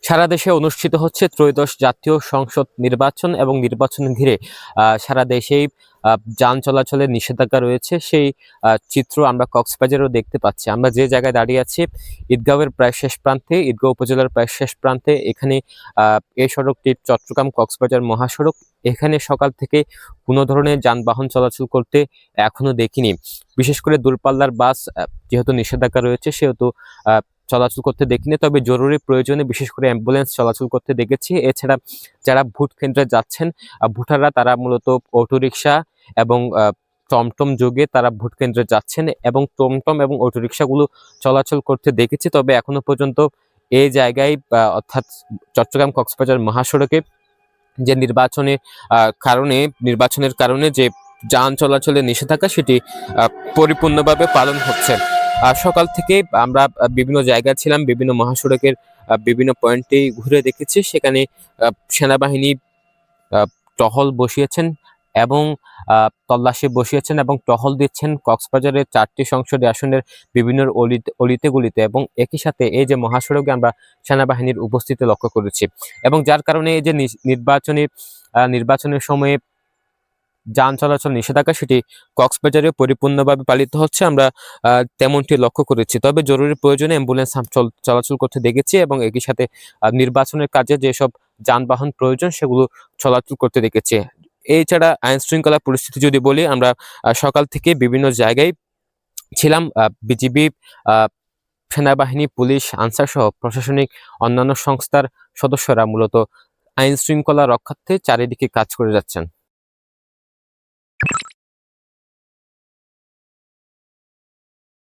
সারা দেশে অনুষ্ঠিত হচ্ছে ত্রয়োদশ জাতীয় সংসদ নির্বাচন এবং নির্বাচন ঘিরে সারা দেশেই যান চলাচলের নিষেধাজ্ঞা রয়েছে। সেই চিত্র আমরা কক্সবাজারেও দেখতে পাচ্ছি। আমরা যে জায়গায় দাঁড়িয়ে আছি ঈদগাঁওয়ের প্রায় শেষ প্রান্তে, ঈদগাঁও উপজেলার প্রায় শেষ প্রান্তে। এখানে এই সড়কটি চট্টগ্রাম কক্সবাজার মহাসড়ক। এখানে সকাল থেকে কোনো ধরনের যানবাহন চলাচল করতে এখনো দেখিনি। বিশেষ করে দূরপাল্লার বাস যেহেতু নিষেধাজ্ঞা রয়েছে সেহেতু চলাচল করতে দেখিনি, তবে জরুরি প্রয়োজনে বিশেষ করে অ্যাম্বুলেন্স চলাচল করতে দেখেছি। এছাড়া যারা ভোট কেন্দ্রে যাচ্ছেন ভোটাররা, তারা মূলত অটোরিকশা এবং টমটম যোগে তারা ভোট কেন্দ্রে যাচ্ছেন এবং টমটম এবং অটোরিকশাগুলো চলাচল করতে দেখেছি। তবে এখনো পর্যন্ত এই জায়গায় অর্থাৎ চট্টগ্রাম কক্সবাজার মহাসড়কে যে নির্বাচনের কারণে যে যান চলাচলের নিষেধাজ্ঞা সেটি পরিপূর্ণভাবে পালন হচ্ছে। সকাল থেকে আমরা বিভিন্ন জায়গায় ছিলাম, বিভিন্ন মহাসড়কের বিভিন্ন পয়েন্টেই ঘুরে দেখেছি। সেখানে সেনাবাহিনী টহল বসিয়েছেন এবং তল্লাশি বসিয়েছেন এবং টহল দিচ্ছেন কক্সবাজারের 4টি সংসদীয় আসনের বিভিন্ন অলিতে গলিতে, এবং একই সাথে এই যে মহাসড়কে আমরা সেনাবাহিনীর উপস্থিতি লক্ষ্য করেছি। এবং যার কারণে এই যে নির্বাচনের সময়ে যান চলাচল নিষেধাজ্ঞা সেটি কক্সবাজারে পরিপূর্ণভাবে পালিত হচ্ছে, আমরা তেমনটি লক্ষ্য করেছি। তবে জরুরি প্রয়োজনে অ্যাম্বুলেন্স চলাচল করতে দেখেছি এবং একই সাথে নির্বাচনের কাজে যেসব যানবাহন প্রয়োজন সেগুলো চলাচল করতে দেখেছি। এছাড়া আইন শৃঙ্খলা পরিস্থিতি যদি বলি, আমরা সকাল থেকে বিভিন্ন জায়গায় ছিলাম। বিজিবি, সেনাবাহিনী, পুলিশ, আনসার সহ প্রশাসনিক অন্যান্য সংস্থার সদস্যরা মূলত আইন শৃঙ্খলা রক্ষার্থে চারিদিকে কাজ করে যাচ্ছেন।